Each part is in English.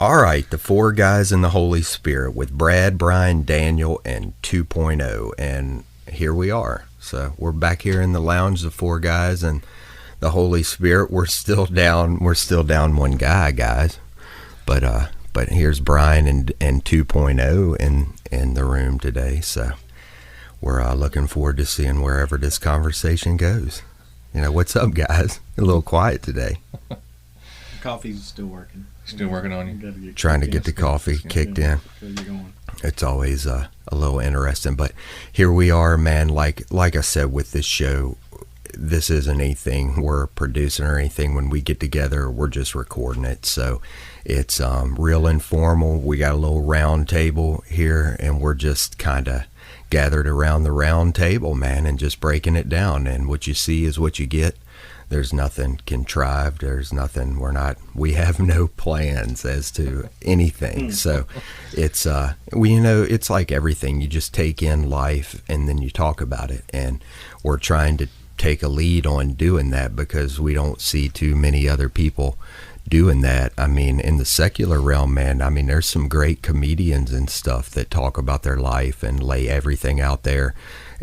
All right, the four guys in the Holy Spirit with Brad, Brian, Daniel, and 2.0. And here we are. So we're back here in the lounge, the four guys and the Holy Spirit. We're still down one guy, guys. But here's Brian and 2.0 in the room today. So we're looking forward to seeing wherever this conversation goes. You know, what's up, guys? A little quiet today. Coffee's still working. Still working on you? Trying to get the coffee kicked in. It's always a little interesting. But here we are, man. Like I said with this show, this isn't anything we're producing or anything. When we get together, we're just recording it. So it's real informal. We got a little round table here, and we're just kind of gathered around the round table, man, and just breaking it down. And what you see is what you get. There's nothing contrived. There's nothing. We have no plans as to anything. So it's, it's like everything. You just take in life and then you talk about it. And we're trying to take a lead on doing that because we don't see too many other people doing that. I mean, in the secular realm, man, I mean, there's some great comedians and stuff that talk about their life and lay everything out there.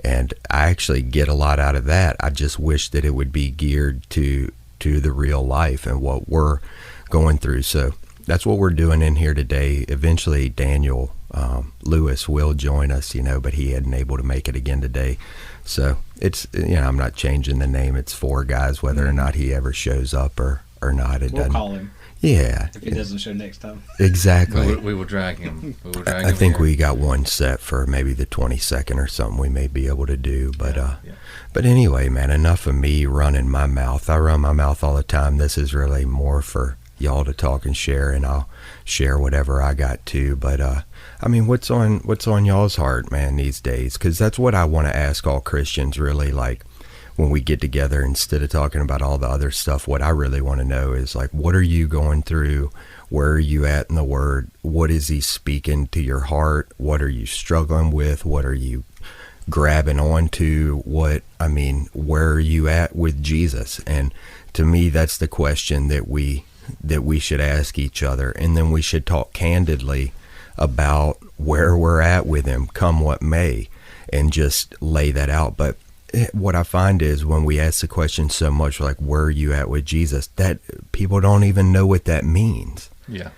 And I actually get a lot out of that. I just wish that it would be geared to the real life and what we're going through. So that's what we're doing in here today. Eventually, Daniel Lewis will join us, but he hadn't able to make it again today. So it's, I'm not changing the name. It's four guys, whether or not he ever shows up or not. We'll call him. Yeah. If he doesn't show next time. Exactly. We will drag him. I think we got one set for maybe the 22nd or something we may be able to do. But but anyway, man, enough of me running my mouth. I run my mouth all the time. This is really more for y'all to talk and share, and I'll share whatever I got too. But I mean, what's on y'all's heart, man, these days? Because that's what I want to ask all Christians, really, like, when we get together, instead of talking about all the other stuff, what I really want to know is, like, what are you going through? Where are you at in the Word? What is He speaking to your heart? What are you struggling with? What are you grabbing onto? Where are you at with Jesus? And to me, that's the question that we should ask each other. And then we should talk candidly about where we're at with Him, come what may, and just lay that out. But what I find is when we ask the question so much, like, where are you at with Jesus, that people don't even know what that means. Yeah.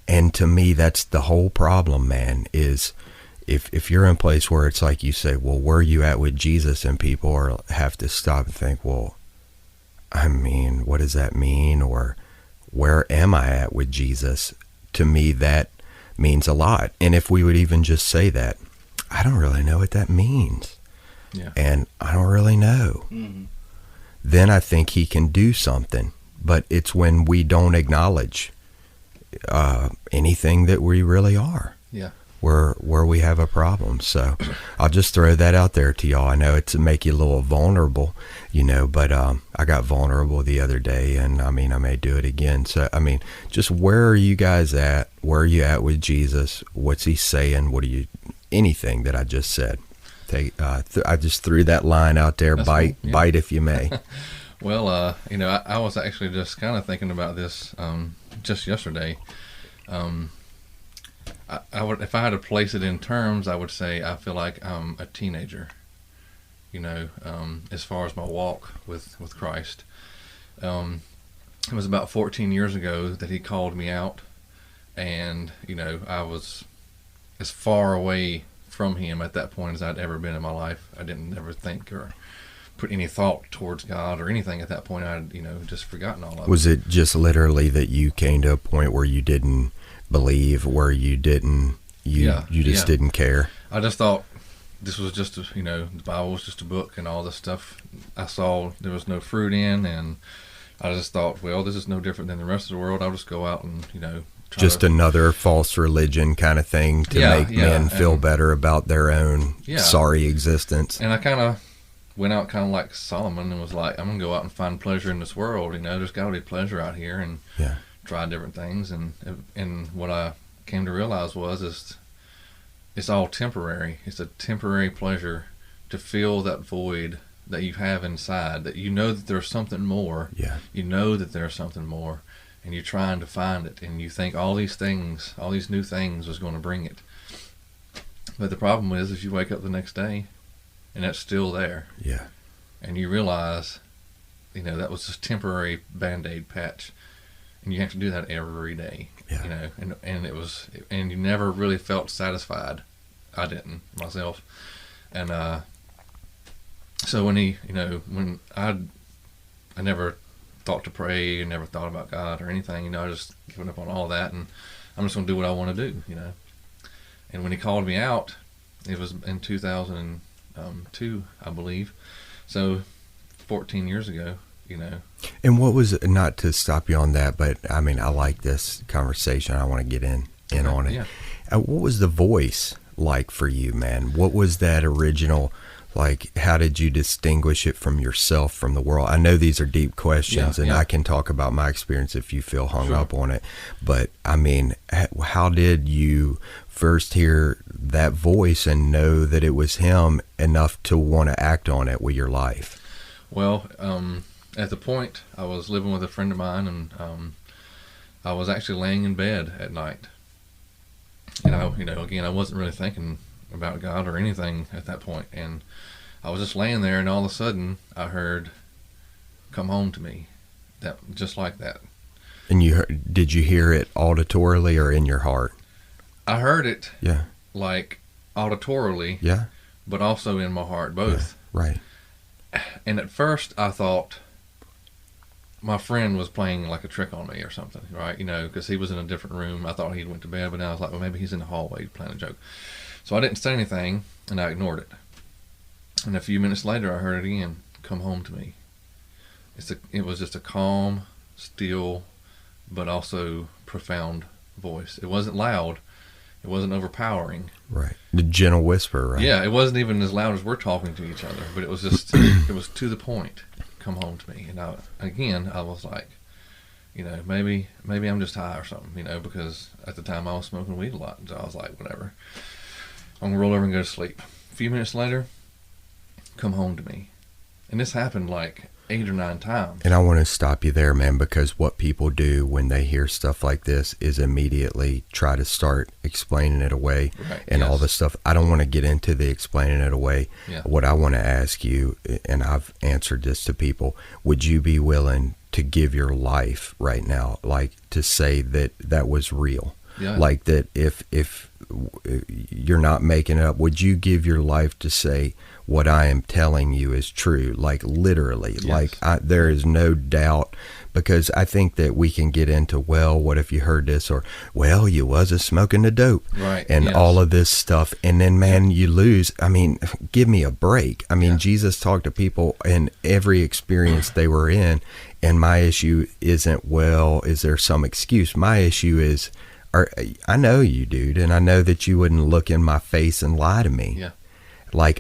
And to me, that's the whole problem, man, is if you're in a place where it's like you say, well, where are you at with Jesus? And people have to stop and think, well, I mean, what does that mean? Or where am I at with Jesus? To me, that means a lot. And if we would even just say that, I don't really know what that means. Yeah. And I don't really know. Mm-hmm. Then I think He can do something. But it's when we don't acknowledge anything that we really are. Yeah. Where we have a problem. So I'll just throw that out there to y'all. I know it's to make you a little vulnerable, but I got vulnerable the other day, and I may do it again. So just where are you guys at? Where are you at with Jesus? What's He saying? Anything that I just said? I just threw that line out there. That's bite cool. Yeah. Bite if you may. Well, I was actually just kind of thinking about this just yesterday. I would, if I had to place it in terms, I would say I feel like I'm a teenager. As far as my walk with Christ. It was about 14 years ago that He called me out, and I was as far away from Him at that point as I'd ever been in my life. I didn't ever think or put any thought towards God or anything at that point. I'd just forgotten all of it. Was it just literally that you came to a point where you didn't believe, where you didn't didn't care? I just thought this was just the Bible was just a book, and all this stuff I saw there was no fruit in, and I just thought, well, this is no different than the rest of the world. I'll just go out and just another false religion kind of thing to make men feel better about their own sorry existence. And I kind of went out kind of like Solomon and was like, I'm going to go out and find pleasure in this world. There's got to be pleasure out here, and try different things. And what I came to realize was it's all temporary. It's a temporary pleasure to fill that void that you have inside, that that there's something more. Yeah. That there's something more. and you're trying to find it, and you think all these things, all these new things was going to bring it. But the problem is you wake up the next day and that's still there. Yeah. And you realize, that was just temporary Band-Aid patch. And you have to do that every day. Yeah. And you never really felt satisfied. I didn't myself. And so when I never thought to pray, never thought about God or anything, I just given up on all that, and I'm just going to do what I want to do, And when he called me out, it was in 2002, I believe. So 14 years ago, And what was, not to stop you on that, but I like this conversation. I want to get in on it. Yeah. What was the voice like for you, man? What was that original, how did you distinguish it from yourself, from the world? I know these are deep questions, and I can talk about my experience if you feel hung up on it. But, how did you first hear that voice and know that it was him enough to want to act on it with your life? Well, at the point, I was living with a friend of mine, and I was actually laying in bed at night. And I wasn't really thinking about God or anything at that point. And I was just laying there, and all of a sudden, I heard, "Come home to me," just like that. And did you hear it auditorily or in your heart? I heard it, yeah, auditorily, yeah, but also in my heart, both. Yeah, right. And at first, I thought my friend was playing like a trick on me or something, right? Because he was in a different room. I thought he went to bed, but now I was like, well, maybe he's in the hallway playing a joke. So I didn't say anything, and I ignored it. And a few minutes later, I heard it again, "Come home to me." It was just a calm, still, but also profound voice. It wasn't loud. It wasn't overpowering. Right. The gentle whisper, right? Yeah, it wasn't even as loud as we're talking to each other, but it was just, it was to the point. "Come home to me." And I was like, maybe I'm just high or something, because at the time I was smoking weed a lot. So I was like, whatever. I'm going to roll over and go to sleep. A few minutes later, "Come home to me." And this happened 8 or 9 times. And I want to stop you there, man, because what people do when they hear stuff like this is immediately try to start explaining it away, right, and all this stuff. I don't want to get into the explaining it away. Yeah. What I want to ask you, and I've answered this to people, would you be willing to give your life right now, to say that was real? Yeah. That if you're not making it up, would you give your life to say what I am telling you is true? Literally, yes. There is no doubt, because I think that we can get into, well, what if you heard this, or, well, you was a smoking the dope, right? And yes. all of this stuff, and then, man, you lose. Give me a break. Yeah. Jesus talked to people in every experience they were in, and my issue isn't, well, is there some excuse? My issue is, I know you, dude, and I know that you wouldn't look in my face and lie to me. Yeah.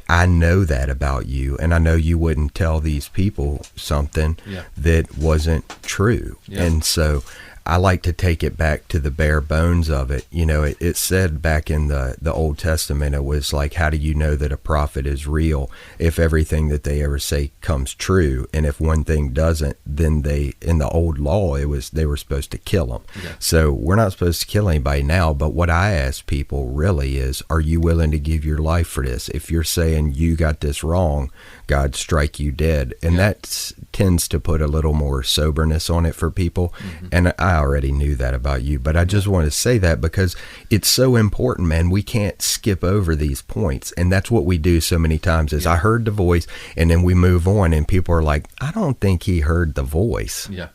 I know that about you, and I know you wouldn't tell these people something that wasn't true. Yeah. And so I like to take it back to the bare bones of it. It said back in the Old Testament, it was how do you know that a prophet is real? If everything that they ever say comes true, and if one thing doesn't, then in the old law, they were supposed to kill them. Yeah. So we're not supposed to kill anybody now, but what I ask people really is, are you willing to give your life for this? If you're saying you got this wrong, God strike you dead. And that tends to put a little more soberness on it for people. Mm-hmm. And I already knew that about you, but I just want to say that because it's so important, man. We can't skip over these points. And that's what we do so many times is I heard the voice, and then we move on, and people are like, I don't think he heard the voice. Yeah.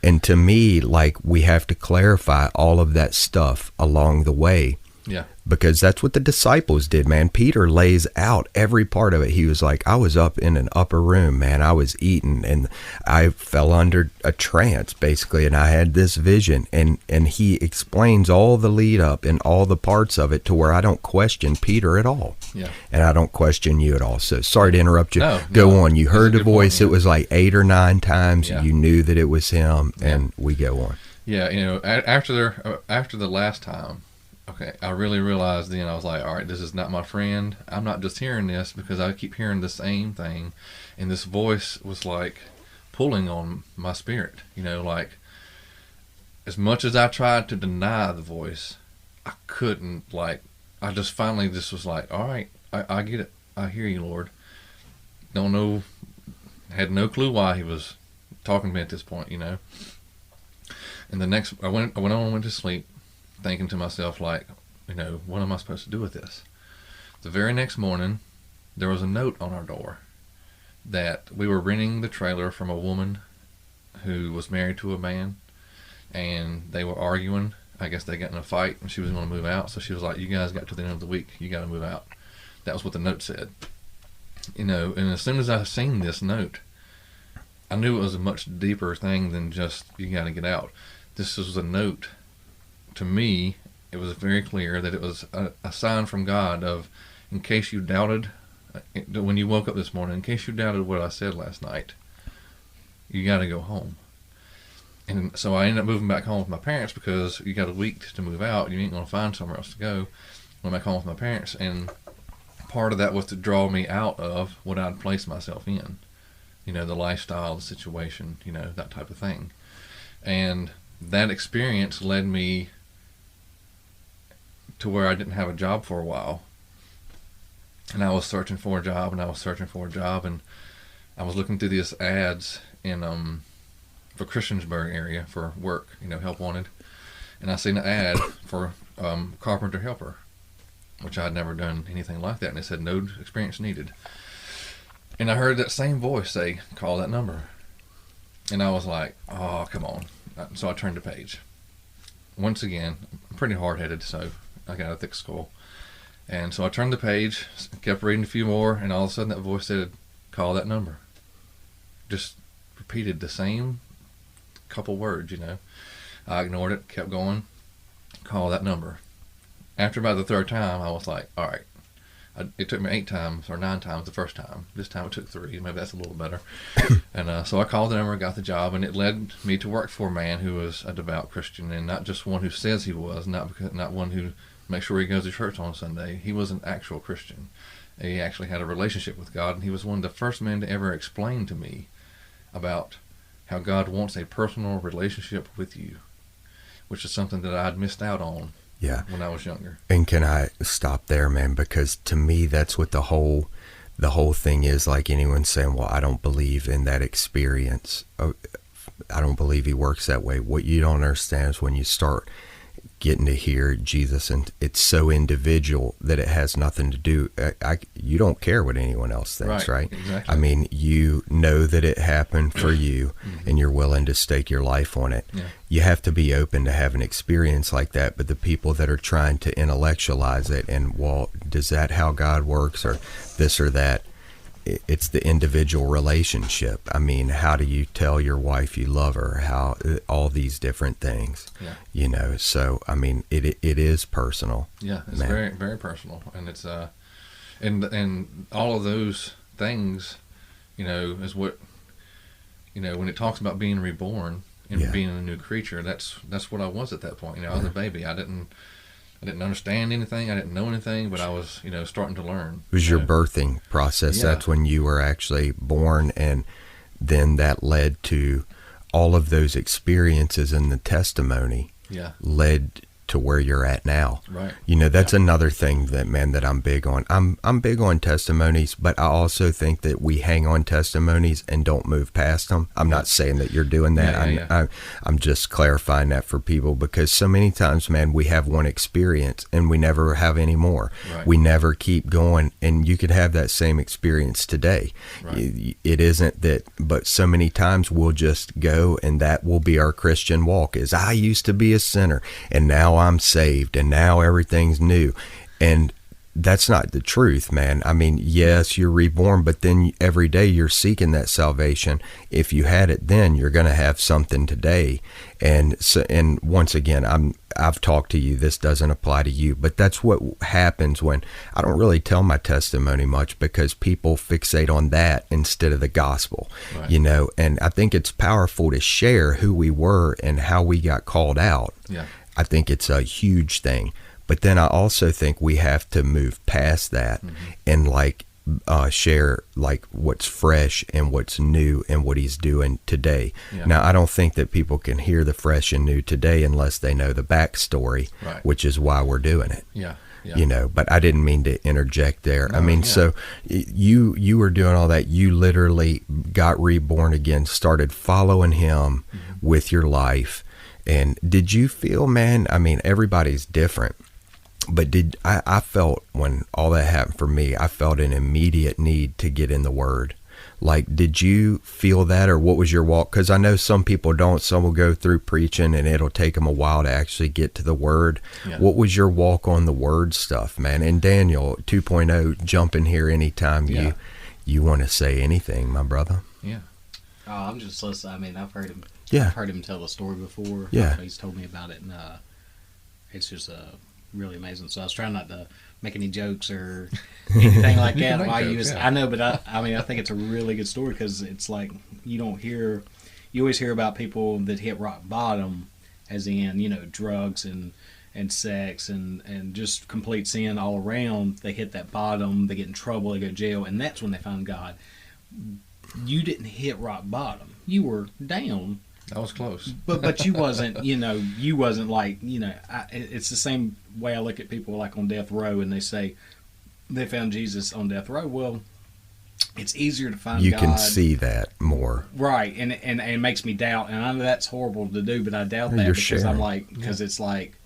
And to me, we have to clarify all of that stuff along the way. Yeah. Because that's what the disciples did, man. Peter lays out every part of it. He was like, I was up in an upper room, man. I was eating, and I fell under a trance, basically, and I had this vision. And he explains all the lead up and all the parts of it to where I don't question Peter at all. Yeah. And I don't question you at all. So sorry to interrupt you. No, Go on. You heard the voice. Point, It was 8 or 9 times. Yeah. You knew that it was him, and we go on. Yeah, after the last time, okay, I really realized then, I was like, all right, this is not my friend. I'm not just hearing this because I keep hearing the same thing. And this voice was pulling on my spirit, as much as I tried to deny the voice, I couldn't, like, I just finally just was like, all right, I get it. I hear you, Lord. Don't know, had no clue why he was talking to me at this point, you know. And the next, I went on and went to sleep, thinking to myself, like, you know, what am I supposed to do with this? The very next morning, there was a note on our door that we were renting the trailer from a woman who was married to a man, and they were arguing. I guess they got in a fight, and she was going to move out. So she was like, "You guys got to the end of the week. You got to move out." That was what the note said. You know, and as soon as I seen this note, I knew it was a much deeper thing than just "you got to get out." This was a note. To me, it was very clear that it was a sign from God of, in case you doubted, when you woke up this morning, in case you doubted what I said last night, you got to go home. And so I ended up moving back home with my parents, because you got a week to move out. You ain't going to find somewhere else to go. Went back home with my parents, and part of that was to draw me out of what I'd placed myself in. You know, the lifestyle, the situation, you know, that type of thing. And that experience led me to where I didn't have a job for a while. And I was searching for a job, and I was looking through these ads in for Christiansburg area for work, you know, help wanted. And I seen an ad for carpenter helper, which I'd never done anything like that. And it said, "No experience needed." And I heard that same voice say, "Call that number." And I was like, oh, come on. So I turned the page. Once again, I'm pretty hard-headed, so I got a thick skull. And so I turned the page, kept reading a few more, and all of a sudden that voice said, "Call that number." Just repeated the same couple words, you know. I ignored it, kept going. "Call that number." After about the third time, I was like, all right. It took me 8 times or 9 times the first time. This time it took 3. Maybe that's a little better. And so I called the number, got the job, and it led me to work for a man who was a devout Christian, and not just one who says he was, not one who makes sure he goes to church on Sunday. He was an actual Christian. He actually had a relationship with God, and he was one of the first men to ever explain to me about how God wants a personal relationship with you, which is something that I'd missed out on when I was younger. And can I stop there, man? Because to me, that's what the whole thing is. Like anyone saying, "Well, I don't believe in that experience. I don't believe he works that way." What you don't understand is when you start getting to hear Jesus, and it's so individual that it has nothing to do. You don't care what anyone else thinks, right? Exactly. I mean, you know that it happened for you, and you're willing to stake your life on it. Yeah. You have to be open to have an experience like that. But the people that are trying to intellectualize it and, well, does that how God works, or this or that? It's the individual relationship. I mean, how do you tell your wife you love her? How all these different things, you know. So I mean, it is personal. Yeah, it's very, very personal, and it's and all of those things, you know, is what, you know, when it talks about being reborn and being a new creature. That's what I was at that point. You know, I was a baby. I didn't understand anything. I didn't know anything, but I was, you know, starting to learn. It was your birthing process. Yeah. That's when you were actually born, and then that led to all of those experiences, and the testimony led to where you're at now. Right. You know, that's another thing that I'm big on. I'm big on testimonies, but I also think that we hang on testimonies and don't move past them. I'm not saying that you're doing that. I'm just clarifying that for people, because so many times, man, we have one experience and we never have any more. Right. We never keep going, and you could have that same experience today. Right. It isn't that, but so many times we'll just go, and that will be our Christian walk, is I used to be a sinner and now I'm saved and now everything's new. And that's not the truth, man. I mean, yes, you're reborn, but then every day you're seeking that salvation. If you had it then, you're going to have something today. And so, and once again, I've talked to you, this doesn't apply to you, but that's what happens when I don't really tell my testimony much, because people fixate on that instead of the gospel, you know. And I think it's powerful to share who we were and how we got called out. Yeah. I think it's a huge thing. But then I also think we have to move past that and like share like what's fresh and what's new and what he's doing today. Yeah. Now, I don't think that people can hear the fresh and new today unless they know the backstory, Right. which is why we're doing it. Yeah. Yeah. You know, but I didn't mean to interject there. No, I mean, yeah. so you were doing all that. You literally got reborn again, started following him with your life. And did you feel, man, I mean, everybody's different, but I felt when all that happened for me, I felt an immediate need to get in the Word. Like, did you feel that, or what was your walk? Because I know some people don't. Some will go through preaching and it'll take them a while to actually get to the Word. Yeah. What was your walk on the Word stuff, man? And Daniel 2.0, jump in here anytime Yeah. you want to say anything, my brother. Yeah. Oh, I'm just listening. I mean, I've heard him. Yeah. I've heard him tell the story before. Yeah. He's told me about it, and it's just really amazing. So I was trying not to make any jokes or anything like You can that. make While you jokes, was, yeah. I know, but I mean, I think it's a really good story because it's like you don't hear. You always hear about people that hit rock bottom, as in drugs and sex and just complete sin all around. They hit that bottom. They get in trouble. They go to jail, and that's when they find God. You didn't hit rock bottom. You were down. That was close. But you wasn't, you wasn't like, it's the same way I look at people like on death row and they say they found Jesus on death row. Well, it's easier to find You God. can see that more. Right, and it makes me doubt, and I know that's horrible to do, but I doubt that You're because sharing. I'm like, because it's like,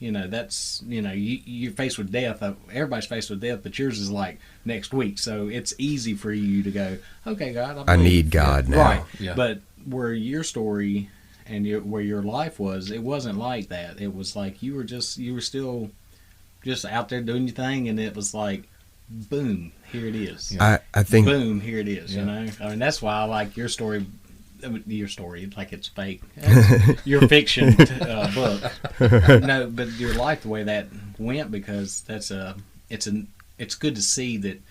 that's, you're faced with death. Everybody's faced with death, but yours is like next week, so it's easy for you to go, okay, God, I believe." need God now. Right, Yeah. but where your story and where your life was, it wasn't like that. It was like you were still just out there doing your thing, and it was like, boom, here it is. Yeah. I think Boom, here it is. Yeah. I mean, that's why I like your story. Your story, like it's fake. That's your fiction book. No, but your life, the way that went, because it's good to see that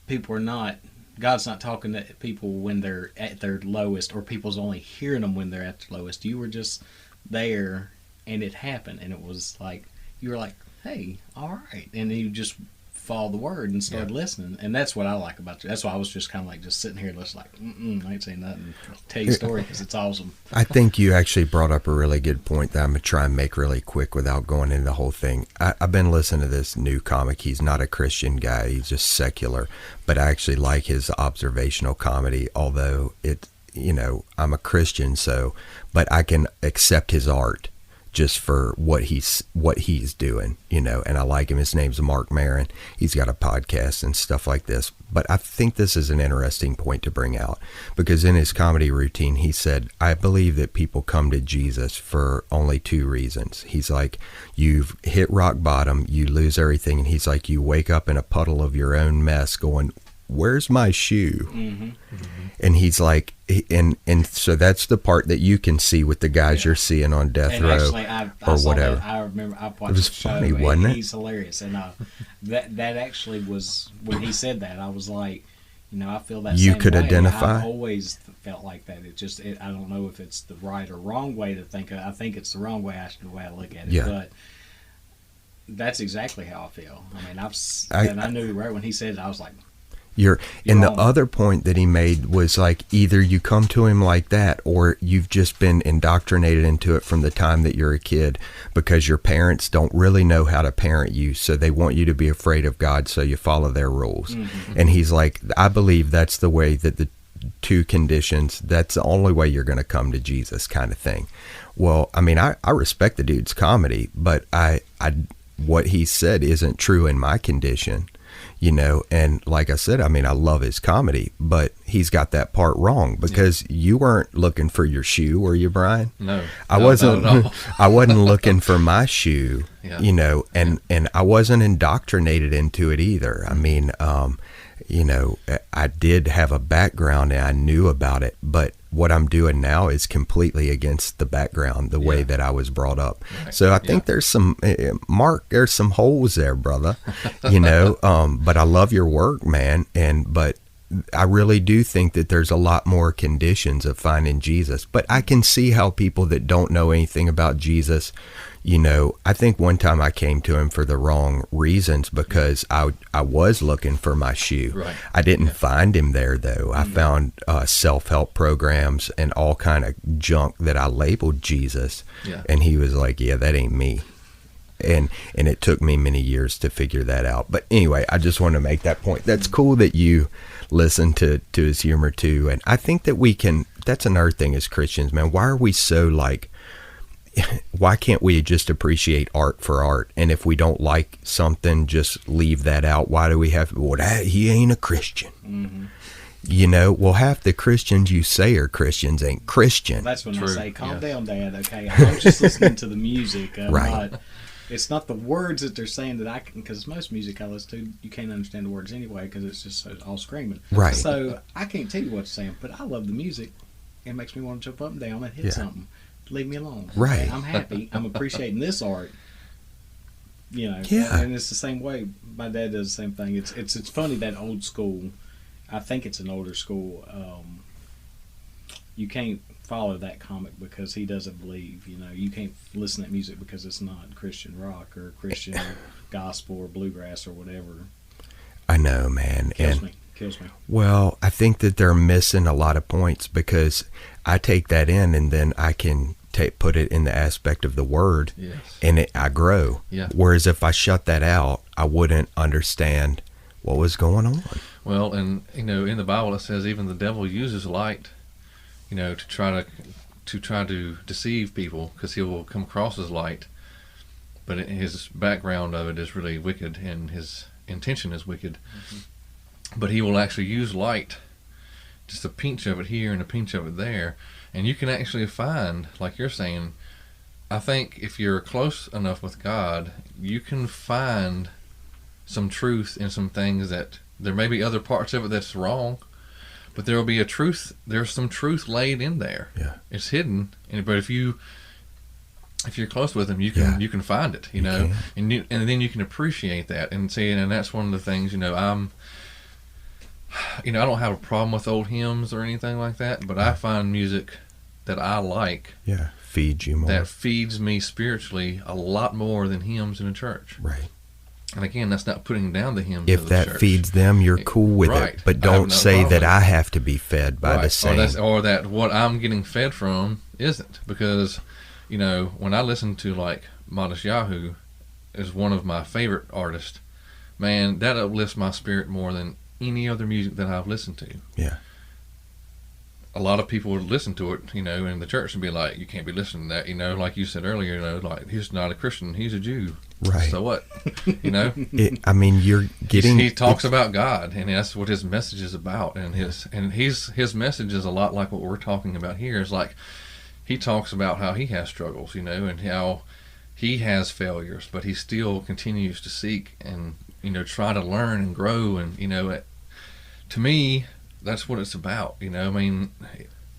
people are not. God's not talking to people when they're at their lowest, or people's only hearing them when they're at their lowest. You were just there, and it happened, and it was like you were like, "Hey, all right," and you just follow the word and started listening, and that's what I like about you. That's why I was just kind of like just sitting here, just like, I ain't saying nothing. Tell you a story because it's awesome. I think you actually brought up a really good point that I'm going to try and make really quick without going into the whole thing. I've been listening to this new comic. He's not a Christian guy. He's just secular. But I actually like his observational comedy, although I'm a Christian, but I can accept his art just for what he's doing, and I like him. His name's Mark Maron. He's got a podcast and stuff like this. But I think this is an interesting point to bring out, because in his comedy routine, he said, I believe that people come to Jesus for only two reasons. He's like, you've hit rock bottom, you lose everything. And he's like, you wake up in a puddle of your own mess going, where's my shoe? Mm-hmm. And he's like, and so that's the part that you can see with the guys you're seeing on death And row actually, I or saw whatever. that. I remember I watched It was the show. funny, wasn't it? He's hilarious, and that actually was when he said that. I was like, I feel that You same could way. identify? I've always felt like that. I don't know if it's the right or wrong way to think of it. I think it's the wrong way. The way I look at it, Yeah. but that's exactly how I feel. I mean, I knew right when he said it. I was like, And the wrong. other point that he made was like, either you come to him like that, or you've just been indoctrinated into it from the time that you're a kid, because your parents don't really know how to parent you, so they want you to be afraid of God, so you follow their rules. Mm-hmm. And he's like, I believe that's the way that the two conditions, that's the only way you're going to come to Jesus, kind of thing. Well, I mean, I respect the dude's comedy, but what he said isn't true in my condition. And like I said, I mean, I love his comedy, but he's got that part wrong, because you weren't looking for your shoe, were you, Brian? No, I not wasn't. at all. I wasn't looking for my shoe, Yeah. and I wasn't indoctrinated into it either. I mean, I did have a background and I knew about it, but what I'm doing now is completely against the background, the way that I was brought up. Right. So I think there's some, Mark, there's some holes there, brother, but I love your work, man. But I really do think that there's a lot more conditions of finding Jesus. But I can see how people that don't know anything about Jesus, I think one time I came to him for the wrong reasons because I was looking for my shoe. Right. I didn't find him there, though. I found self-help programs and all kind of junk that I labeled Jesus. Yeah. And he was like, yeah, that ain't me. And it took me many years to figure that out. But anyway, I just want to make that point. That's cool that you listen to his humor too. And I think that that's another thing as Christians, man. Why are we so why can't we just appreciate art for art? And if we don't like something, just leave that out. Why do we have, he ain't a Christian. Mm-hmm. Half the Christians you say are Christians ain't Christian. Well, that's when True. I say, calm down, Dad, okay? I'm just listening to the music. Right. It's not the words that they're saying that I can, because most music I listen to, you can't understand the words anyway because it's just all screaming. Right. So I can't tell you what it's saying, but I love the music. It makes me want to jump up and down and hit something. Leave me alone. Right. Okay? I'm happy. I'm appreciating this art. Yeah. And it's the same way. My dad does the same thing. It's funny that old school. I think it's an older school. You can't follow that comic because he doesn't believe. You can't listen to that music because it's not Christian rock or Christian gospel or bluegrass or whatever. I know, man. Kills me. Well, I think that they're missing a lot of points because I take that in and then I can put it in the aspect of the word, and I grow. Yeah. Whereas if I shut that out, I wouldn't understand what was going on. Well, and in the Bible it says even the devil uses light, to try to deceive people because he will come across as light, but his background of it is really wicked and his intention is wicked. Mm-hmm. But he will actually use light, just a pinch of it here and a pinch of it there. And you can actually find, like you're saying, I think if you're close enough with God, you can find some truth in some things that there may be other parts of it that's wrong, but there will be there's some truth laid in there. Yeah. It's hidden, but if you're close with him, you can find it, and then you can appreciate that and see, and that's one of the things, I don't have a problem with old hymns or anything like that, but I find music that I like. Yeah, feeds you more. That feeds me spiritually a lot more than hymns in a church. Right. And again, that's not putting down the hymns if of the that church. Feeds them, you're cool with it. But don't say that I have to be fed by the same. Or that what I'm getting fed from isn't. Because, when I listen to like Modest Yahoo is one of my favorite artists, man, that uplifts my spirit more than any other music that I've listened to. Yeah. A lot of people would listen to it, in the church and be like, you can't be listening to that, like you said earlier, like he's not a Christian, he's a Jew. Right. So what? You're getting. He talks about God, and that's what his message is about, and his message is a lot like what we're talking about here. Is like he talks about how he has struggles, and how he has failures, but he still continues to seek and try to learn and grow, and to me, that's what it's about.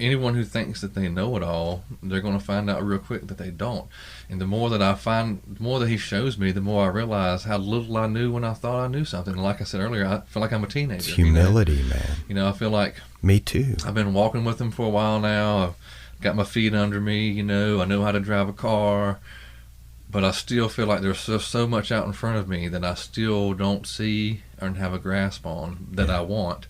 Anyone who thinks that they know it all, they're going to find out real quick that they don't. And the more that he shows me, the more I realize how little I knew when I thought I knew something. And like I said earlier, I feel like I'm a teenager. It's humility, man. I feel like me too. I've been walking with him for a while now. I've got my feet under me. I know how to drive a car. But I still feel like there's so much out in front of me that I still don't see or have a grasp on that I want.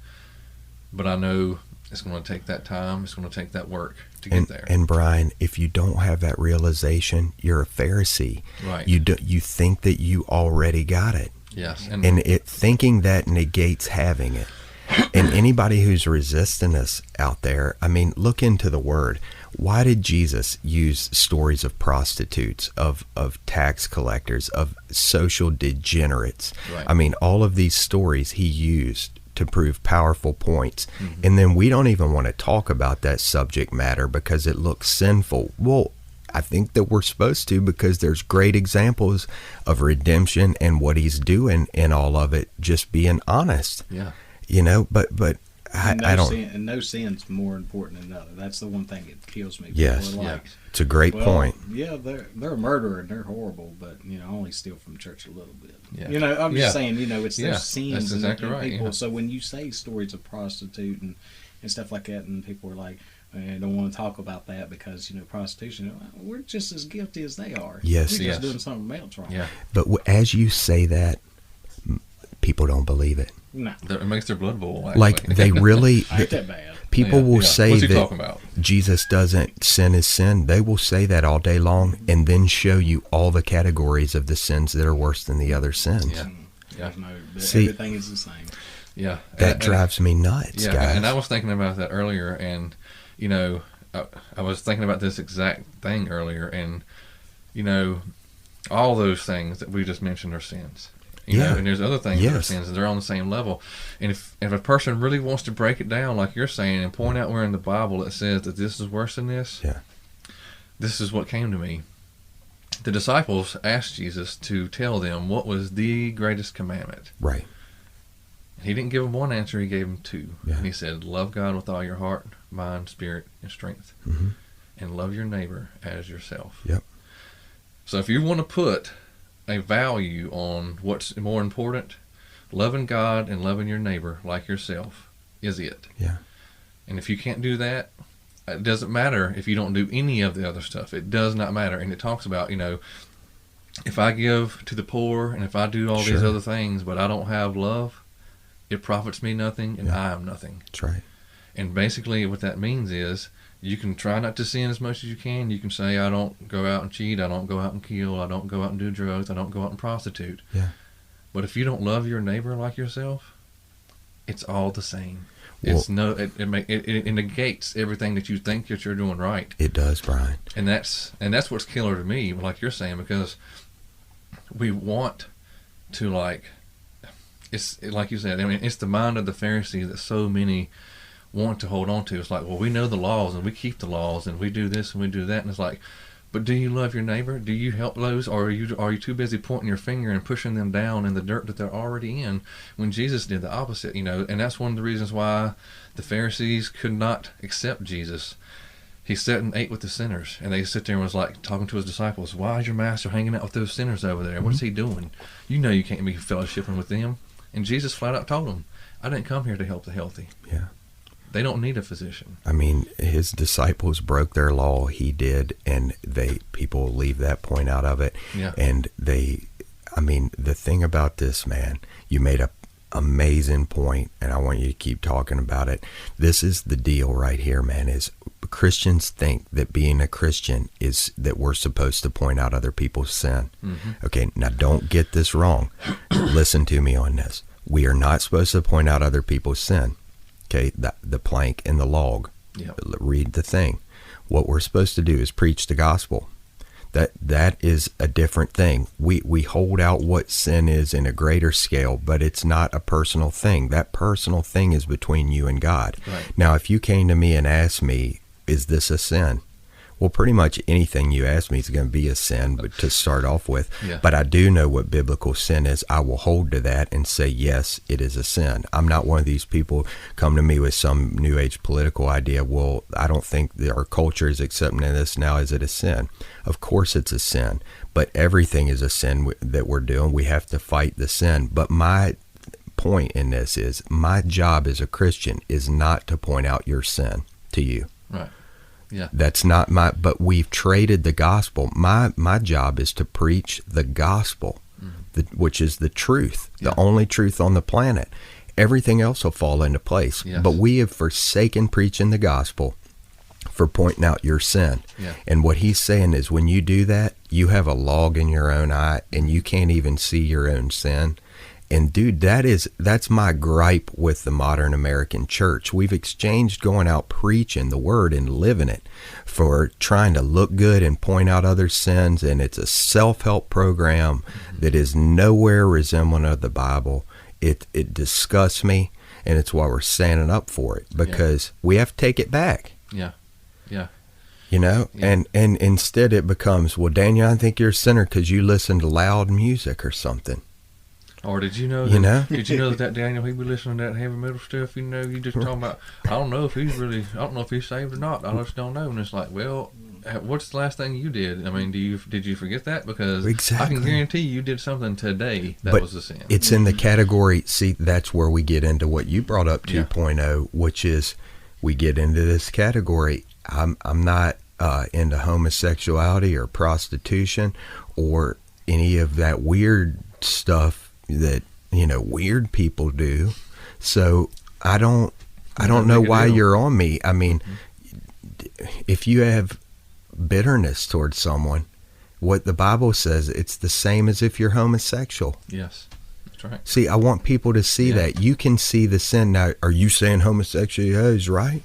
But I know it's going to take that time. It's going to take that work to get there. And Brian, if you don't have that realization, you're a Pharisee. Right. You think that you already got it. Yes. And thinking that negates having it. And anybody who's resisting us out there, look into the Word. Why did Jesus use stories of prostitutes, of tax collectors, of social degenerates? Right. All of these stories he used to prove powerful points. Mm-hmm. And then we don't even want to talk about that subject matter because it looks sinful. Well, I think that we're supposed to, because there's great examples of redemption and what he's doing in all of it, just being honest. Yeah. But I don't. And no sin's more important than another. That's the one thing that kills me. Yes. People are like, It's a great well, point. Yeah, they're a murderer and they're horrible, but I only steal from church a little bit. Yeah. I'm just saying, it's those sins that's exactly and right, people. yeah. So when you say stories of prostitute and stuff like that, and people are like, I don't want to talk about that because prostitution. We're just as guilty as they are. Yes. We're Yes. just doing something else wrong. Yeah. But as you say that, people don't believe it. No, It makes their blood boil. Actually. Like they really. ain't that bad. People will say What's he that talking about? Jesus doesn't sin is sin. They will say that all day long and then show you all the categories of the sins that are worse than the other sins. Yeah. There's no, See, everything is the same. Yeah. That drives me nuts, Yeah, guys. and I was thinking about that earlier, and I was thinking about this exact thing earlier, and all those things that we just mentioned are sins. And there's other things that are sins, and they're on the same level. And if a person really wants to break it down, like you're saying, and point out where in the Bible it says that this is worse than this, this is what came to me. The disciples asked Jesus to tell them what was the greatest commandment. Right. He didn't give them one answer, he gave them two. Yeah. And he said, love God with all your heart, mind, spirit, and strength. Mm-hmm. And love your neighbor as yourself. Yep. So if you want to put a value on what's more important, loving God and loving your neighbor like yourself is it. Yeah. And if you can't do that, it doesn't matter if you don't do any of the other stuff. It does not matter. And it talks about, if I give to the poor and if I do all these other things, but I don't have love, it profits me nothing and I am nothing. That's right. And basically what that means is you can try not to sin as much as you can. You can say, I don't go out and cheat. I don't go out and kill. I don't go out and do drugs. I don't go out and prostitute. Yeah. But if you don't love your neighbor like yourself, it's all the same. Well, It negates everything that you think that you're doing right. It does, Brian. And that's what's killer to me, like you're saying, because we want to it's like you said, it's the mind of the Pharisee that so many want to hold on to. It's like, well, we know the laws and we keep the laws and we do this and we do that, and it's like, but do you love your neighbor? Do you help those, or are you too busy pointing your finger and pushing them down in the dirt that they're already in? When Jesus did the opposite, and that's one of the reasons why the Pharisees could not accept Jesus. He sat and ate with the sinners, and they sit there and was like talking to his disciples. Why is your master hanging out with those sinners over there? What's he doing? You can't be fellowshipping with them. And Jesus flat out told them, I didn't come here to help the healthy. Yeah. They don't need a physician. I mean, his disciples broke their law. He did, and people leave that point out of it. Yeah. And the thing about this, man, you made a amazing point, and I want you to keep talking about it. This is the deal right here, man, is Christians think that being a Christian is that we're supposed to point out other people's sin. Mm-hmm. Okay, now don't get this wrong. Listen to me on this. We are not supposed to point out other people's sin. Okay, the plank and the log. Yep. Read the thing. What we're supposed to do is preach the gospel. That is a different thing. We hold out what sin is in a greater scale, but it's not a personal thing. That personal thing is between you and God. Right. Now, if you came to me and asked me, is this a sin? Well, pretty much anything you ask me is going to be a sin, but to start off with. Yeah. But I do know what biblical sin is. I will hold to that and say, yes, it is a sin. I'm not one of these people come to me with some new age political idea. Well, I don't think that our culture is accepting this now. Is it a sin? Of course it's a sin, but everything is a sin that we're doing. We have to fight the sin. But my point in this is my job as a Christian is not to point out your sin to you. Right. Yeah. That's not but we've traded the gospel. My job is to preach the gospel, which is the truth, the only truth on the planet. Everything else will fall into place. Yes. But we have forsaken preaching the gospel for pointing out your sin. Yeah. And what he's saying is when you do that, you have a log in your own eye and you can't even see your own sin. And dude, that's my gripe with the modern American church. We've exchanged going out preaching the word and living it for trying to look good and point out other sins. And it's a self-help program that is nowhere resembling of the Bible. It disgusts me, and it's why we're standing up for it, because we have to take it back. Yeah. Yeah. And instead it becomes, well, Daniel, I think you're a sinner because you listen to loud music or something. Or did you know Did you know that Daniel, he be listening to that heavy metal stuff? You know, you just talking about, I don't know if he's saved or not. I just don't know. And it's like, well, what's the last thing you did? I mean, did you forget that? Because Exactly. I can guarantee you did something today that was a sin. It's in the category. See, that's where we get into what you brought up 2.0, which is we get into this category. I'm not into homosexuality or prostitution or any of that weird stuff that weird people do. So I don't know why you're on me. I mean, if you have bitterness towards someone, what the Bible says, it's the same as if you're homosexual. Yes, that's right. See, I want people to see that. You can see the sin. Now, are you saying homosexuality is right?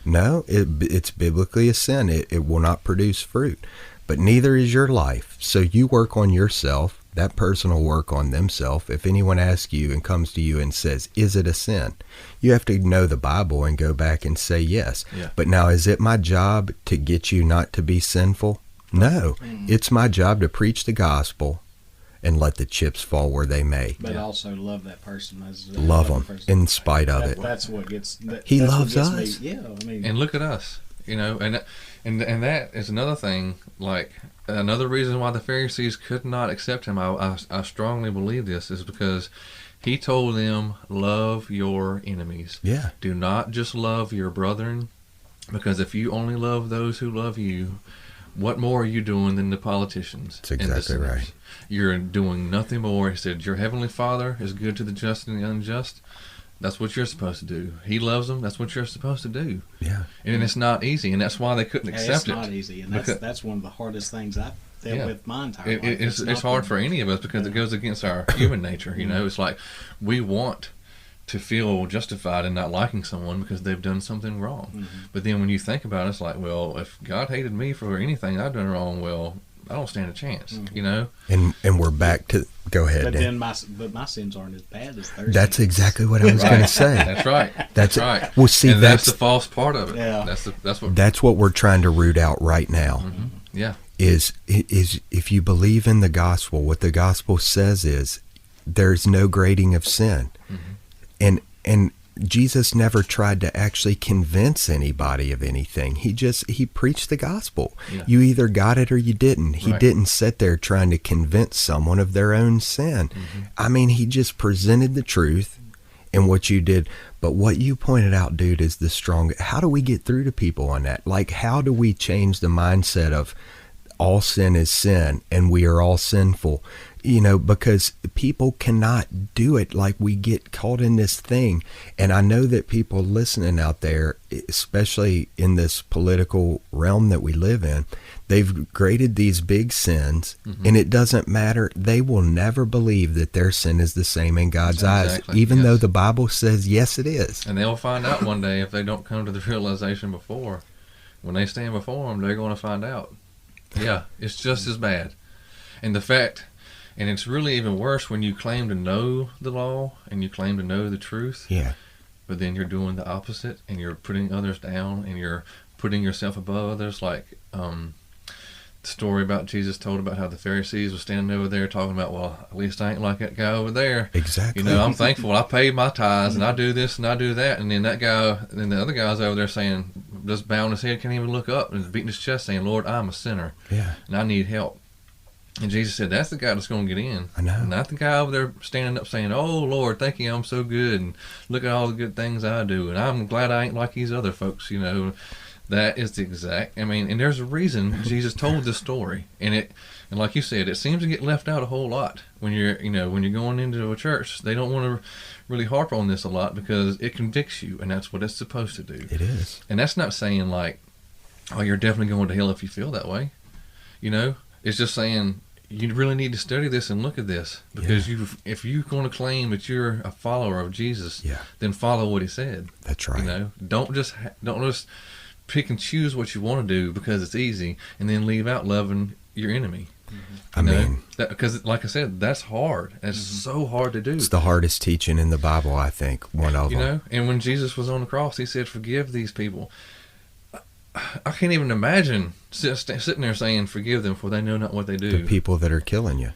No, it's biblically a sin. It will not produce fruit. But neither is your life. So you work on yourself. That person will work on themselves. If anyone asks you and comes to you and says, is it a sin? You have to know the Bible and go back and say yes. Yeah. But now, is it my job to get you not to be sinful? No. It's my job to preach the gospel and let the chips fall where they may. But also love that person. Love them in spite of it. That's what gets... He loves us. Yeah, I mean... And look at us, and that is another thing, like... Another reason why the Pharisees could not accept him, I strongly believe this, is because he told them, love your enemies. Yeah. Do not just love your brethren, because if you only love those who love you, what more are you doing than the politicians? That's exactly right. You're doing nothing more. He said, your heavenly Father is good to the just and the unjust. That's what you're supposed to do. He loves them. That's what you're supposed to do. Yeah. And it's not easy, and that's why they couldn't accept it. It's not easy, and that's one of the hardest things I've dealt with my entire life. It's hard for any of us because it goes against our human nature. It's like we want to feel justified in not liking someone because they've done something wrong. But then when you think about it, it's like, well, if God hated me for anything I've done wrong, well, I don't stand a chance, And we're back to... Go ahead, But Dan. then my sins aren't as bad as theirs. That's exactly what I was going to say. That's right. That's right. Well, see, and that's the false part of it. Yeah. That's what we're trying to root out right now. Mm-hmm. Yeah. Is if you believe in the gospel, what the gospel says is there's no grading of sin. And Jesus never tried to actually convince anybody of anything. He preached the gospel. Yeah. You either got it or you didn't. He didn't sit there trying to convince someone of their own sin. I mean, he just presented the truth and what you did. But what you pointed out, dude, is the strong. How do we get through to people on that? Like, how do we change the mindset of all sin is sin and we are all sinful? Because people cannot do it. Like, we get caught in this thing. And I know that people listening out there, especially in this political realm that we live in, they've graded these big sins, and it doesn't matter. They will never believe that their sin is the same in God's eyes, even though the Bible says, yes, it is. And they'll find out one day if they don't come to the realization before. When they stand before him, they're going to find out. Yeah, it's just as bad. And the fact... And it's really even worse when you claim to know the law and you claim to know the truth. Yeah. But then you're doing the opposite and you're putting others down and you're putting yourself above others. Like the story about Jesus told about how the Pharisees were standing over there talking about, well, at least I ain't like that guy over there. Exactly. I'm thankful I paid my tithes and I do this and I do that. And then the other guy's over there saying, just bowing his head, can't even look up, and beating his chest saying, Lord, I'm a sinner. Yeah. And I need help. And Jesus said, that's the guy that's going to get in. I know. Not the guy over there standing up saying, oh, Lord, thank you, I'm so good, and look at all the good things I do, and I'm glad I ain't like these other folks, That is the exact, and there's a reason Jesus told this story. And like you said, it seems to get left out a whole lot. When you're going into a church, they don't want to really harp on this a lot because it convicts you, and that's what it's supposed to do. It is. And that's not saying like, oh, you're definitely going to hell if you feel that way. It's just saying you really need to study this and look at this because if you're going to claim that you're a follower of Jesus, then follow what he said. That's right. Don't just pick and choose what you want to do because it's easy and then leave out loving your enemy. Because like I said, that's hard. It's so hard to do. It's the hardest teaching in the Bible, I think. One of them. And when Jesus was on the cross, he said, "Forgive these people." I can't even imagine sitting there saying, forgive them for they know not what they do. The people that are killing you.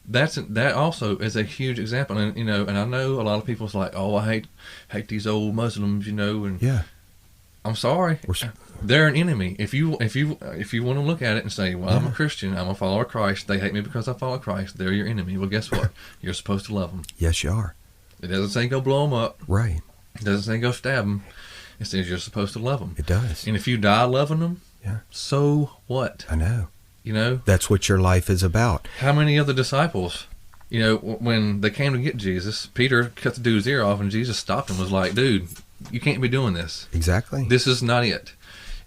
that also is a huge example. And and I know a lot of people's like, oh, I hate these old Muslims, and Yeah. I'm sorry, they're an enemy. If you want to look at it and say, well, I'm a Christian, I'm a follower of Christ, they hate me because I follow Christ, they're your enemy. Well, guess what? You're supposed to love them. Yes, you are. It doesn't say go blow them up. Right. It doesn't say go stab them. It says you're supposed to love them. It does. And if you die loving them, Yeah. so what? I know. You That's what your life is about. how many of the disciples, when they came to get Jesus, Peter cut the dude's ear off, and Jesus stopped him and was like, dude, you can't be doing this. Exactly. This is not it.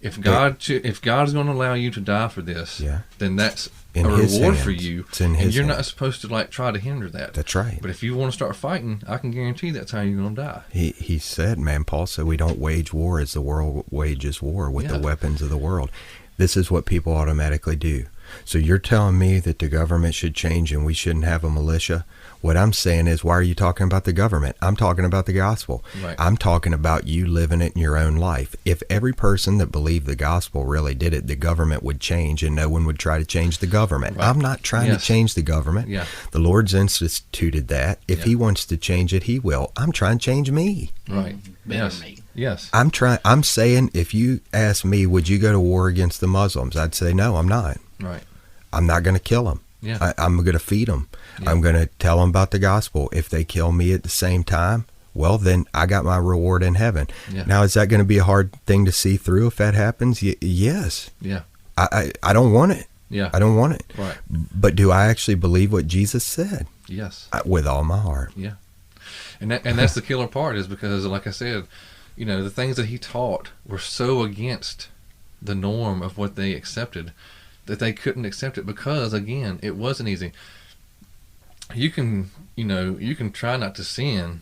If God is going to allow you to die for this, Yeah. then that's In a his reward for hands. you. It's in and his you're not hands. supposed to try to hinder that. That's right. But if you want to start fighting, I can guarantee that's how you're going to die. He said, man, Paul said, we don't wage war as the world wages war with the Yeah. weapons of the world. This is what people automatically do. So you're telling me that the government should change and we shouldn't have a militia? What I'm saying is, why are you talking about the government? I'm talking about the gospel. Right. I'm talking about you living it in your own life. If every person that believed the gospel really did it, the government would change and no one would try to change the government. Right. I'm not trying to change the government. Yeah. The Lord's instituted that. If Yeah. he wants to change it, he will. I'm trying to change me. Right. Better Yes. me. Yes. I'm saying, if you ask me, would you go to war against the Muslims? I'd say, no, I'm not. Right. I'm not going to kill them. Yeah. I'm going to feed them. Yeah. I'm going to tell them about the gospel. If they kill me at the same time, well, then I got my reward in heaven. Yeah. Now, is that going to be a hard thing to see through if that happens? Yes. Yeah. I don't want it. Yeah. I don't want it. Right. But do I actually believe what Jesus said? Yes. With all my heart. Yeah. And that's the killer part, is because, like I said, the things that he taught were so against the norm of what they accepted that they couldn't accept it, because, again, it wasn't easy. You can try not to sin,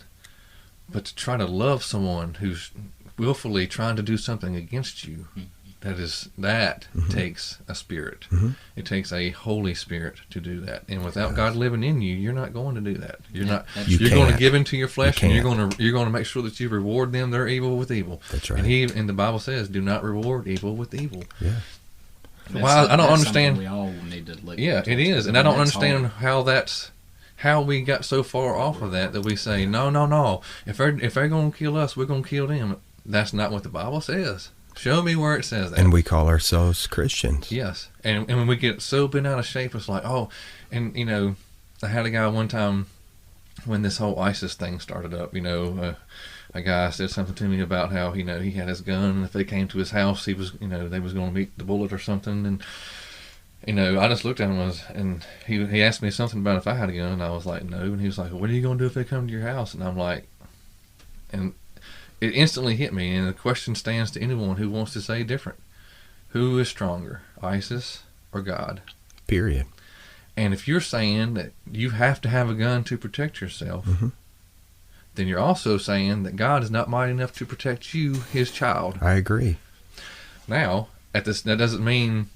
but to try to love someone who's willfully trying to do something against you, that takes a spirit. Mm-hmm. It takes a Holy Spirit to do that. And without God living in you, you're not going to do that. You're not. You're going to give into your flesh, and you're going to make sure that you reward them their evil with evil. That's right. And the Bible says, "Do not reward evil with evil." Yeah. Well, I don't understand. We all need to look. Yeah, it is, and I don't understand how we got so far off of that we say, no. If they're going to kill us, we're going to kill them. That's not what the Bible says. Show me where it says that. And we call ourselves Christians. Yes, and when we get so bent out of shape, it's like, oh, and I had a guy one time when this whole ISIS thing started up. A guy said something to me about how he had his gun, and if they came to his house, he was they was going to meet the bullet or something, and I just looked at him and he asked me something about if I had a gun, and I was like, no, and he was like, what are you going to do if they come to your house? And I'm like, and it instantly hit me, and the question stands to anyone who wants to say different: who is stronger, ISIS or God? Period. And if you're saying that you have to have a gun to protect yourself, Mm-hmm. then you're also saying that God is not mighty enough to protect you, his child. I agree. Now, that doesn't mean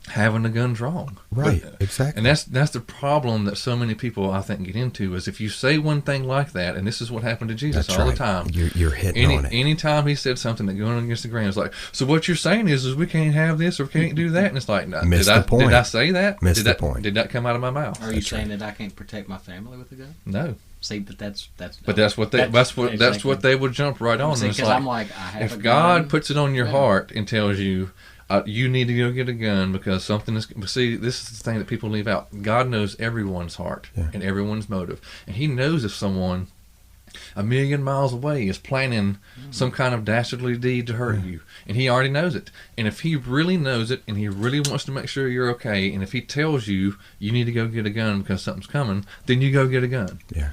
having a gun's wrong. Right, exactly. And that's the problem that so many people, I think, get into, is if you say one thing like that, and this is what happened to Jesus That's all right. the time. You're hitting on it. Anytime he said something that going against the grain, it's like, so what you're saying is we can't have this or we can't do that, and it's like, no, Missed the point. Did I say that? Missed the point. Did that come out of my mouth? Are you That's saying that I can't protect my family with a gun? No. See, but that's. But that's what they would jump right on. See, It's because like, I'm like, I have a if gun. God puts it on your Yeah. heart and tells you, you need to go get a gun because something is. See, this is the thing that people leave out. God knows everyone's heart and everyone's motive, and He knows if someone a million miles away is planning some kind of dastardly deed to hurt you, and He already knows it. And if He really knows it, and He really wants to make sure you're okay, and if He tells you you need to go get a gun because something's coming, then you go get a gun. Yeah.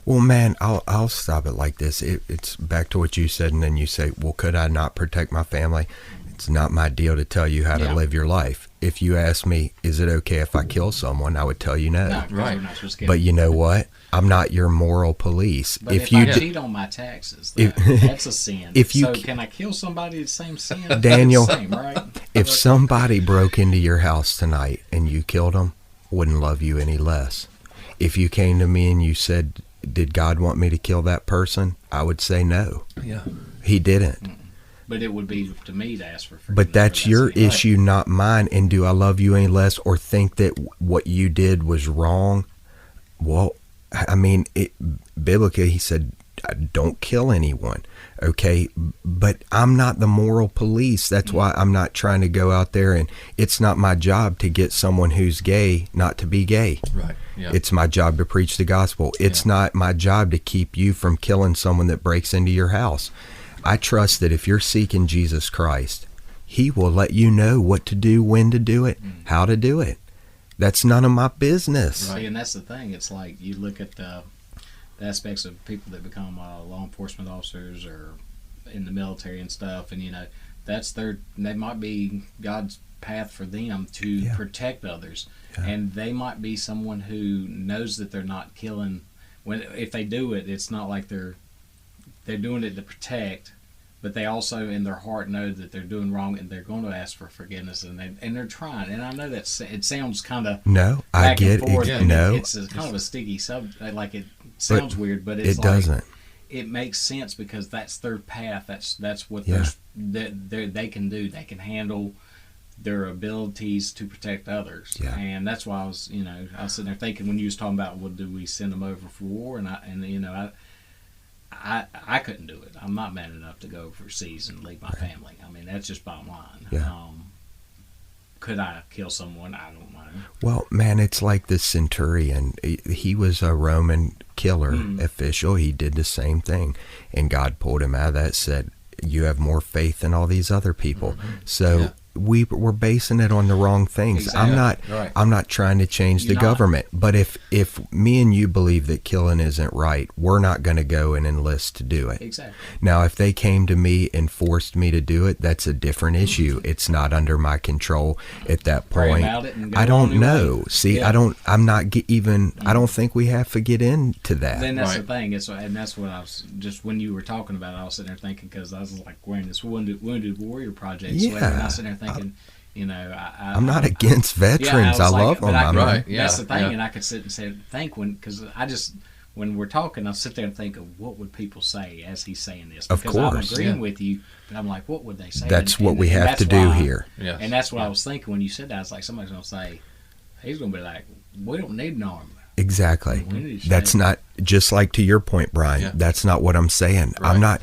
Well, man, I'll stop it like this. It's back to what you said, and then you say, well, could I not protect my family? It's not my deal to tell you how to live your life. If you ask me, is it okay if I kill someone, I would tell you no. No, Right. we're not supposed to get But you know what? I'm not your moral police. But if you I d- cheat on my taxes, If- that's a sin. if you so c- can I kill somebody the same sin? Daniel, Same, right? if somebody broke into your house tonight and you killed them, wouldn't love you any less. If you came to me and you said, did God want me to kill that person? I would say no. Yeah. He didn't. But it would be to me to ask for forgiveness. But that's your issue, not mine. And do I love you any less or think that what you did was wrong? Well, I mean, biblically, he said, don't kill anyone. Okay. But I'm not the moral police. That's why I'm not trying to go out there, and it's not my job to get someone who's gay not to be gay. Right. Yeah. It's my job to preach the gospel. It's not my job to keep you from killing someone that breaks into your house. I trust that if you're seeking Jesus Christ, he will let you know what to do, when to do it, how to do it. That's none of my business. Right. See, and that's the thing. It's like you look at the aspects of people that become law enforcement officers or in the military and stuff, and they might be God's path for them to protect others, and they might be someone who knows that they're not killing. If they do it, it's not like they're doing it to protect, but they also in their heart know that they're doing wrong, and they're going to ask for forgiveness, and they're trying. And I know that it sounds kind of I get it. No, it's kind of a sticky subject. Like it sounds weird, but it's it doesn't. It makes sense because that's their path. That's what they can do. They can handle their abilities to protect others. Yeah. And that's why I was sitting there thinking when you was talking about, well, do we send them over for war? And I couldn't do it. I'm not man enough to go overseas and leave my family. I mean, that's just bottom line. Yeah. Could I kill someone? I don't know. Well, man, it's like the centurion. He was a Roman killer official. He did the same thing. And God pulled him out of that, said, you have more faith than all these other people. So we're basing it on the wrong things. Exactly. I'm not trying to change the government. But if me and you believe that killing isn't right, we're not going to go and enlist to do it. Exactly. Now, if they came to me and forced me to do it, that's a different issue. It's not under my control at that point. I don't know. See, I don't think we have to get into that. Then that's the thing. And that's what I was just when you were talking about it, I was sitting there thinking, because I was like wearing this Wounded Warrior Project sweater, and I was sitting there thinking, I'm not against veterans. I love them. That's the thing, and I could sit and think when we're talking, I'll sit there and think of what would people say as he's saying this. Because of course, I'm agreeing with you, but I'm like, what would they say? That's what we have to do here. Yes. And that's what I was thinking when you said that. I was like, somebody's going to say, he's going to be like, we don't need an army. Exactly. That's not, just like to your point, Brian, that's not what I'm saying. Right. I'm not.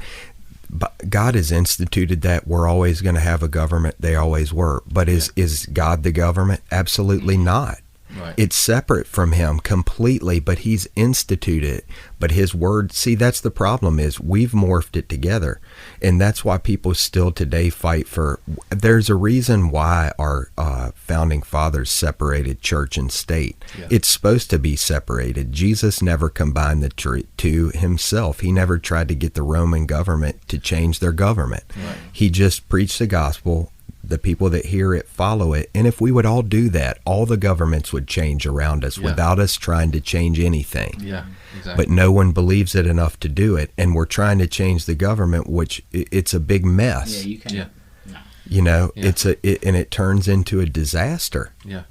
But God has instituted that we're always going to have a government. They always were. But is God the government? Absolutely not. Right. It's separate from him completely, but he's instituted it. But his word, see, that's the problem, is we've morphed it together. And that's why people still today fight for, there's a reason why our founding fathers separated church and state. Yeah. It's supposed to be separated. Jesus never combined the two himself. He never tried to get the Roman government to change their government. Right. He just preached the gospel. The people that hear it follow it. And if we would all do that, all the governments would change around us without us trying to change anything. Yeah, exactly. But no one believes it enough to do it. And we're trying to change the government, which it's a big mess. Yeah, you can't. Yeah. No. And it turns into a disaster. Yeah.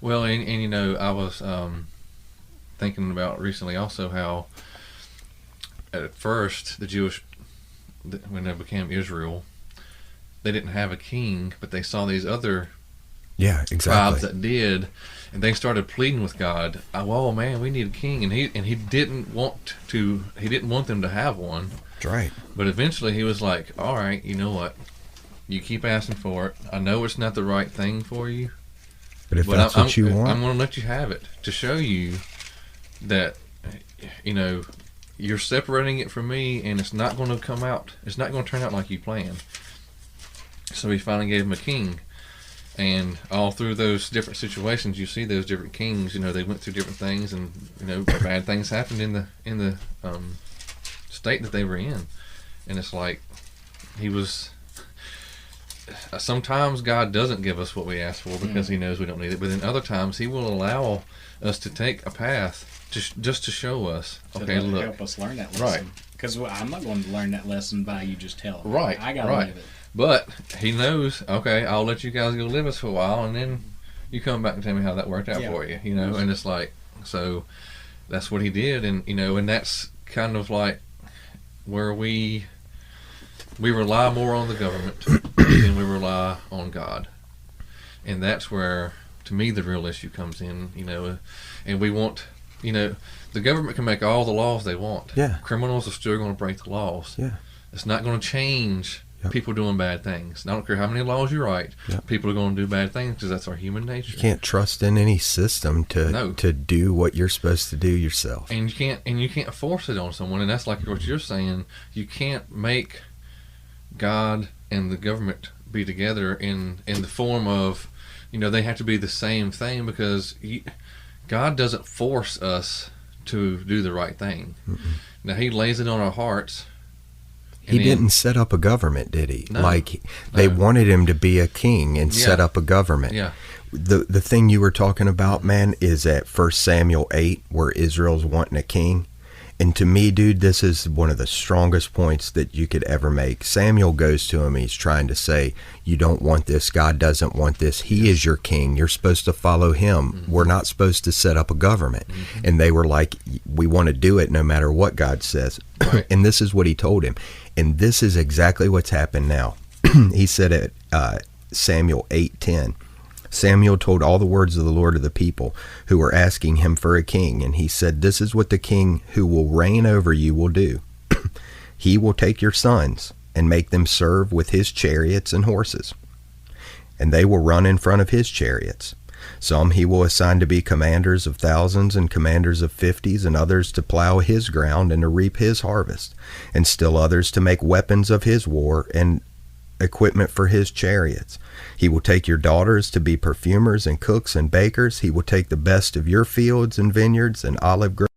Well, and I was thinking about recently also how at first the Jewish, when they became Israel, they didn't have a king, but they saw these other tribes that did, and they started pleading with God. Oh man, we need a king, and he didn't want them to have one. That's right. But eventually he was like, all right, you know what? You keep asking for it. I know it's not the right thing for you, but if that's what you want, I'm going to let you have it to show you that you're separating it from me, and it's not going to come out. It's not going to turn out like you planned. So he finally gave him a king, and all through those different situations, you see those different kings. They went through different things, and bad things happened in the state that they were in. And it's like he was. Sometimes God doesn't give us what we ask for because He knows we don't need it, but then other times He will allow us to take a path just to show us. Okay, look, help us learn that lesson. Right. Because I'm not going to learn that lesson by you just telling me. Right. I got to live it. But He knows, okay, I'll let you guys go live us for a while, and then you come back and tell me how that worked out for you, and it's like, so that's what He did, and, and that's kind of like where we rely more on the government than we rely on God. And that's where, to me, the real issue comes in, and we want You know, the government can make all the laws they want. Yeah. Criminals are still going to break the laws. Yeah. It's not going to change people doing bad things. And I don't care how many laws you write. People are going to do bad things because that's our human nature. You can't trust in any system to do what you're supposed to do yourself. And you can't force it on someone. And that's like what you're saying. You can't make God and the government be together in the form of, they have to be the same thing, because God doesn't force us to do the right thing. Mm-mm. Now, he lays it on our hearts. He didn't set up a government, did he? No, they wanted him to be a king and set up a government. Yeah. The thing you were talking about, man, is at 1 Samuel 8, where Israel's wanting a king. And to me, dude, this is one of the strongest points that you could ever make. Samuel goes to him. He's trying to say, you don't want this. God doesn't want this. He is your king. You're supposed to follow him. Mm-hmm. We're not supposed to set up a government. Mm-hmm. And they were like, we want to do it no matter what God says. Right. And this is what he told him. And this is exactly what's happened now. He said at Samuel 8:10, Samuel told all the words of the Lord to the people who were asking him for a king. And he said, this is what the king who will reign over you will do. He will take your sons and make them serve with his chariots and horses, and they will run in front of his chariots. Some he will assign to be commanders of thousands and commanders of 50s, and others to plow his ground and to reap his harvest, and still others to make weapons of his war and equipment for his chariots. He will take your daughters to be perfumers and cooks and bakers. He will take the best of your fields and vineyards and olive groves